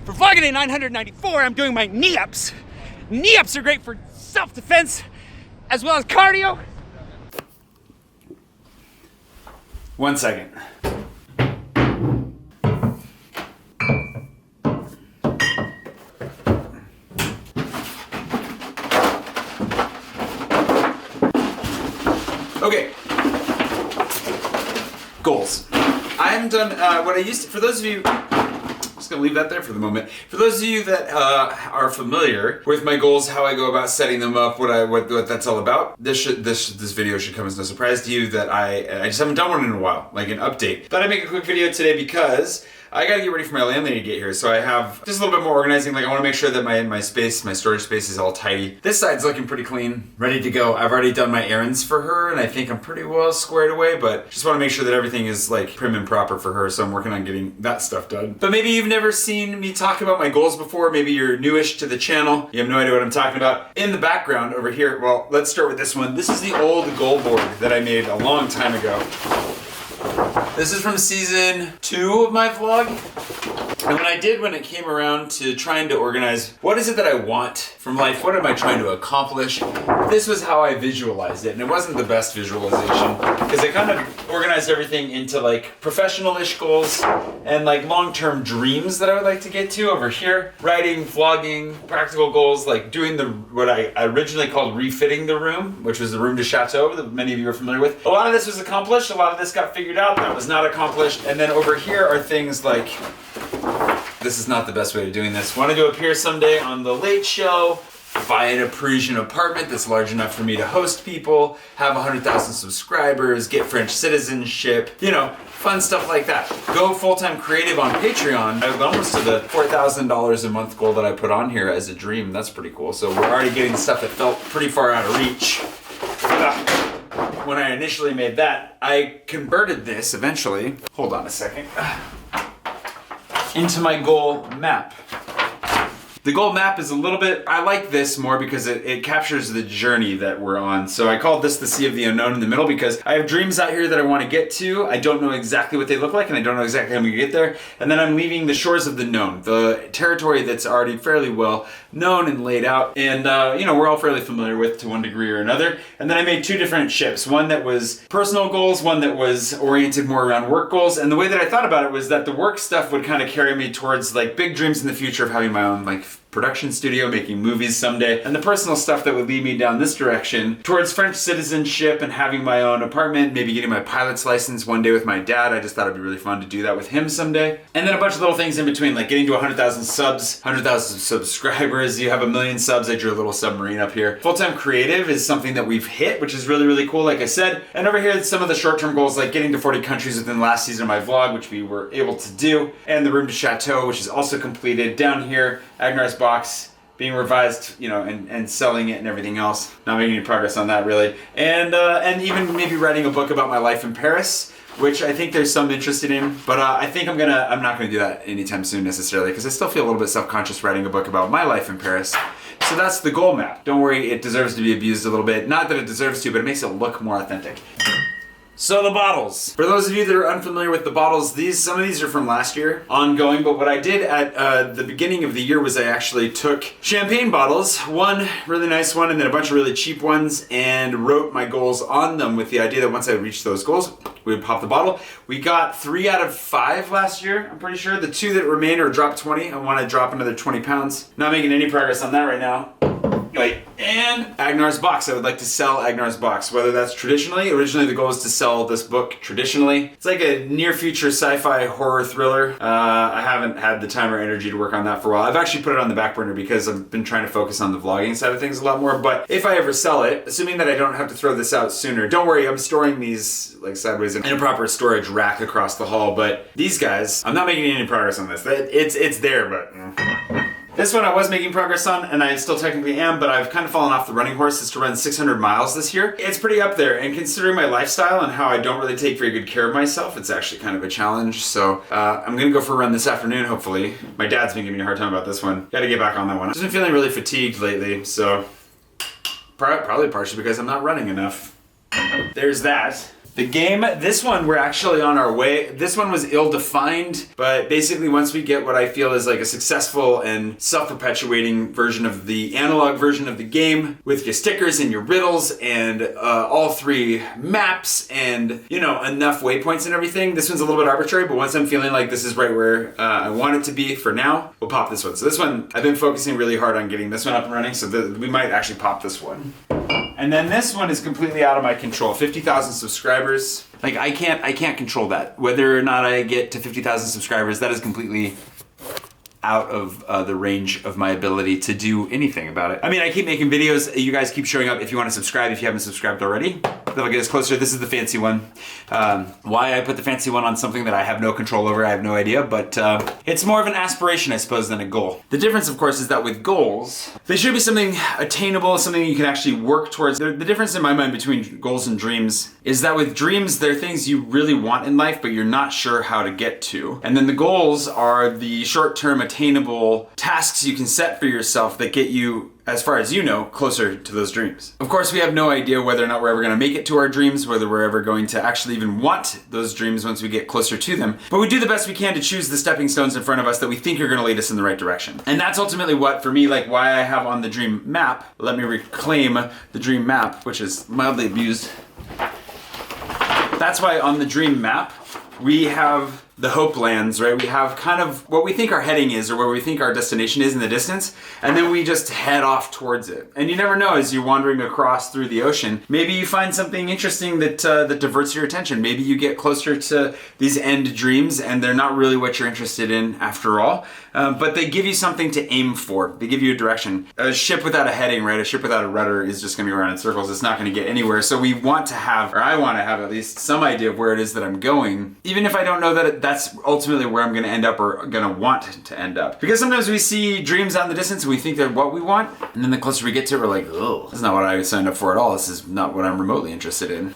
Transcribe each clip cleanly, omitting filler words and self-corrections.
For vlogging day 994, I'm doing my knee-ups. Knee-ups are great for self-defense as well as cardio. 1 second. Okay. Goals. I haven't done what I used to, for those of you, I'm just gonna leave that there for the moment. For those of you that are familiar with my goals, how I go about setting them up, what that's all about, this video should come as no surprise to you that I just haven't done one in a while, like an update. Thought I'd make a quick video today because I gotta get ready for my landlady to get here, so I have just a little bit more organizing. Like I wanna make sure that my storage space is all tidy. This side's looking pretty clean, ready to go. I've already done my errands for her and I think I'm pretty well squared away, but just wanna make sure that everything is like prim and proper for her, so I'm working on getting that stuff done. But maybe you've never seen me talk about my goals before, maybe you're newish to the channel, you have no idea what I'm talking about. In the background over here, well, let's start with this one. This is the old goal board that I made a long time ago. This is from season 2 of my vlog. And when it came around to trying to organize, what is it that I want from life? What am I trying to accomplish? This was how I visualized it. And it wasn't the best visualization because I kind of organized everything into like professional-ish goals and like long-term dreams that I would like to get to over here. Writing, vlogging, practical goals, like doing what I originally called refitting the room, which was the room de chateau that many of you are familiar with. A lot of this was accomplished. A lot of this got figured out. That was not accomplished. And then over here are things like, this is not the best way of doing this. Want to go appear someday on The Late Show, buy an Parisian apartment that's large enough for me to host people, have 100,000 subscribers, get French citizenship, you know, fun stuff like that. Go full-time creative on Patreon. I'm almost to the $4,000 a month goal that I put on here as a dream. That's pretty cool. So we're already getting stuff that felt pretty far out of reach. When I initially made that, I converted this eventually, hold on a second, into my goal map. The goal map is a little bit, I like this more because it captures the journey that we're on. So I called this the Sea of the Unknown in the middle because I have dreams out here that I want to get to. I don't know exactly what they look like and I don't know exactly how I'm going to get there. And then I'm leaving the shores of the known, the territory that's already fairly well known and laid out. And, you know, we're all fairly familiar with to one degree or another. And then I made 2 different ships. One that was personal goals, one that was oriented more around work goals. And the way that I thought about it was that the work stuff would kind of carry me towards like big dreams in the future of having my own like production studio, making movies someday, and the personal stuff that would lead me down this direction towards French citizenship and having my own apartment, maybe getting my pilot's license one day with my dad. I just thought it'd be really fun to do that with him someday. And then a bunch of little things in between, like getting to 100,000 subs, 100,000 subscribers, you have 1 million subs, I drew a little submarine up here. Full-time creative is something that we've hit, which is really, really cool, like I said. And over here, some of the short-term goals, like getting to 40 countries within the last season of my vlog, which we were able to do, and the room de chateau, which is also completed. Down here, Agnar's box being revised, you know, and selling it and everything else. Not making any progress on that really. And even maybe writing a book about my life in Paris, which I think there's some interest in, but I think I'm not gonna do that anytime soon necessarily, because I still feel a little bit self-conscious writing a book about my life in Paris. So that's the goal map. Don't worry, it deserves to be abused a little bit. Not that it deserves to, but it makes it look more authentic. So the bottles. For those of you that are unfamiliar with the bottles, some of these are from last year, ongoing, but what I did at the beginning of the year was I actually took champagne bottles, one really nice one and then a bunch of really cheap ones, and wrote my goals on them with the idea that once I reached those goals, we would pop the bottle. We got 3 out of 5 last year, I'm pretty sure. The 2 that remain are drop 20. I want to drop another 20 pounds. Not making any progress on that right now. Wait, and Agnar's box. I would like to sell Agnar's box, whether that's traditionally. Originally the goal was to sell this book traditionally. It's like a near future sci-fi horror thriller. I haven't had the time or energy to work on that for a while. I've actually put it on the back burner because I've been trying to focus on the vlogging side of things a lot more. But if I ever sell it, assuming that I don't have to throw this out sooner, don't worry, I'm storing these like sideways in a proper storage rack across the hall. But these guys, I'm not making any progress on this. It's there, but... This one I was making progress on, and I still technically am, but I've kind of fallen off the running horse, is to run 600 miles this year. It's pretty up there, and considering my lifestyle and how I don't really take very good care of myself, it's actually kind of a challenge. So I'm gonna go for a run this afternoon, hopefully. My dad's been giving me a hard time about this one. Gotta get back on that one. I've just been feeling really fatigued lately, so probably partially because I'm not running enough. There's that. The game, this one we're actually on our way. This one was ill-defined, but basically once we get what I feel is like a successful and self-perpetuating version of the analog version of the game with your stickers and your riddles and all 3 maps and, you know, enough waypoints and everything. This one's a little bit arbitrary, but once I'm feeling like this is right where I want it to be for now, we'll pop this one. So this one, I've been focusing really hard on getting this one up and running, so we might actually pop this one. And then this one is completely out of my control. 50,000 subscribers. Like I can't control that. Whether or not I get to 50,000 subscribers, that is completely out of the range of my ability to do anything about it. I mean, I keep making videos. You guys keep showing up if you want to subscribe, if you haven't subscribed already. That'll get us closer. This is the fancy one. Why I put the fancy one on something that I have no control over, I have no idea, but it's more of an aspiration, I suppose, than a goal. The difference, of course, is that with goals, they should be something attainable, something you can actually work towards. The difference in my mind between goals and dreams is that with dreams, they're things you really want in life, but you're not sure how to get to. And then the goals are the short-term attainable tasks you can set for yourself that get you, as far as you know, closer to those dreams. Of course, we have no idea whether or not we're ever going to make it to our dreams, whether we're ever going to actually even want those dreams once we get closer to them. But we do the best we can to choose the stepping stones in front of us that we think are going to lead us in the right direction. And that's ultimately what, for me, like why I have on the dream map, let me reclaim the dream map, which is mildly abused. That's why on the dream map, we have the hope lands, right? We have kind of what we think our heading is or where we think our destination is in the distance, and then we just head off towards it. And you never know as you're wandering across through the ocean, maybe you find something interesting that that diverts your attention. Maybe you get closer to these end dreams and they're not really what you're interested in after all, but they give you something to aim for. They give you a direction. A ship without a heading, right? A ship without a rudder is just gonna be around in circles. It's not gonna get anywhere. So we want to have, or I want to have at least some idea of where it is that I'm going, even if I don't know that that's ultimately where I'm going to end up or going to want to end up. Because sometimes we see dreams out in the distance and we think they're what we want, and then the closer we get to it, we're like, oh, this is not what I signed up for at all. This is not what I'm remotely interested in.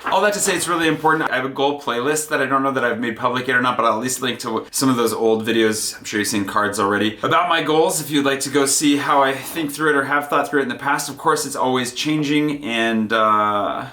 All that to say, it's really important. I have a goal playlist that I don't know that I've made public yet or not, but I'll at least link to some of those old videos. I'm sure you've seen cards already about my goals if you'd like to go see how I think through it or have thought through it in the past. Of course, it's always changing, and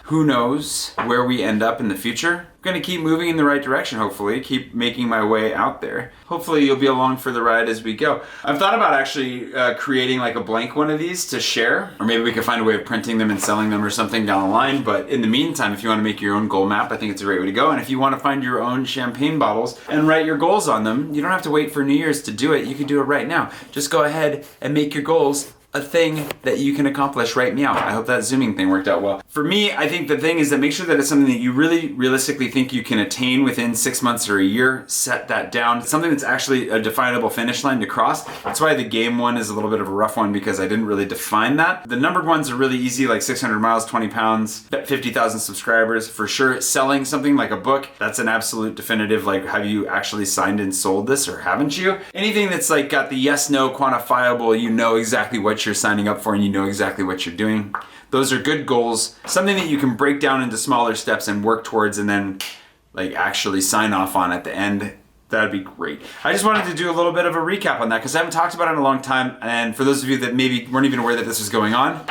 who knows where we end up in the future. I'm gonna keep moving in the right direction, hopefully, keep making my way out there. Hopefully you'll be along for the ride as we go. I've thought about actually creating like a blank one of these to share, or maybe we could find a way of printing them and selling them or something down the line. But in the meantime, if you want to make your own goal map, I think it's a great way to go. And if you want to find your own champagne bottles and write your goals on them, you don't have to wait for New Year's to do it. You can do it right now. Just go ahead and make your goals a thing that you can accomplish right now. I hope that zooming thing worked out well. For me, I think the thing is that make sure that it's something that you really realistically think you can attain within 6 months or a year. Set that down. It's something that's actually a definable finish line to cross. That's why the game one is a little bit of a rough one, because I didn't really define that. The numbered ones are really easy, like 600 miles, 20 pounds, 50,000 subscribers for sure. Selling something like a book, that's an absolute definitive, like have you actually signed and sold this or haven't you? Anything that's like got the yes, no, quantifiable, you know exactly what you're signing up for and you know exactly what you're doing. Those are good goals. Something that you can break down into smaller steps and work towards and then like actually sign off on at the end. That'd be great. I just wanted to do a little bit of a recap on that because I haven't talked about it in a long time. And for those of you that maybe weren't even aware that this was going on,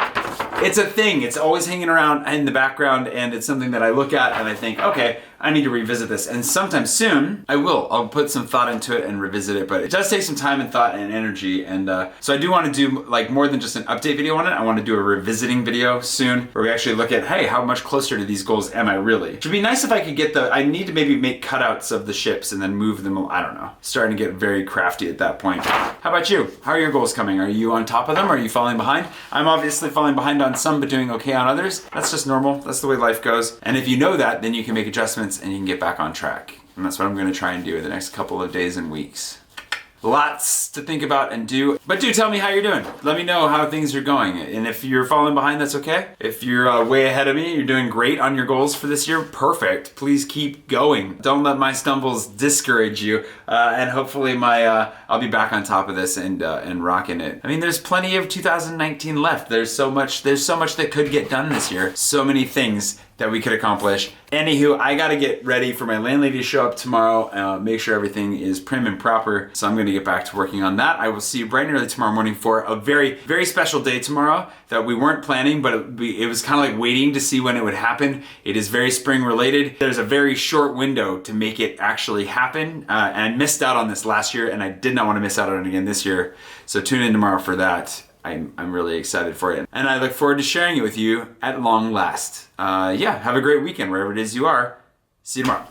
it's a thing. It's always hanging around in the background, and it's something that I look at and I think, okay, I need to revisit this. And sometime soon, I will. I'll put some thought into it and revisit it, but it does take some time and thought and energy. And so I do want to do like more than just an update video on it. I want to do a revisiting video soon where we actually look at, hey, how much closer to these goals am I really? It would be nice if I could get I need to maybe make cutouts of the ships and then move them, I don't know. Starting to get very crafty at that point. How about you? How are your goals coming? Are you on top of them? Are you falling behind? I'm obviously falling behind on some, but doing okay on others. That's just normal. That's the way life goes. And if you know that, then you can make adjustments and you can get back on track. And that's what I'm going to try and do in the next couple of days and weeks. Lots to think about and do, but do tell me how you're doing. Let me know how things are going. And if you're falling behind, that's okay. If you're way ahead of me, you're doing great on your goals for this year, perfect. Please keep going. Don't let my stumbles discourage you. And hopefully I'll be back on top of this and rocking it. I mean, there's plenty of 2019 left. There's so much that could get done this year. So many things that we could accomplish. Anywho, I gotta get ready for my landlady to show up tomorrow, make sure everything is prim and proper. So I'm gonna get back to working on that. I will see you bright and early tomorrow morning for a very, very special day tomorrow that we weren't planning, but it was kind of like waiting to see when it would happen. It is very spring related. There's a very short window to make it actually happen, and I missed out on this last year, and I did not want to miss out on it again this year. So tune in tomorrow for that. I'm really excited for it. And I look forward to sharing it with you at long last. Yeah, have a great weekend wherever it is you are. See you tomorrow.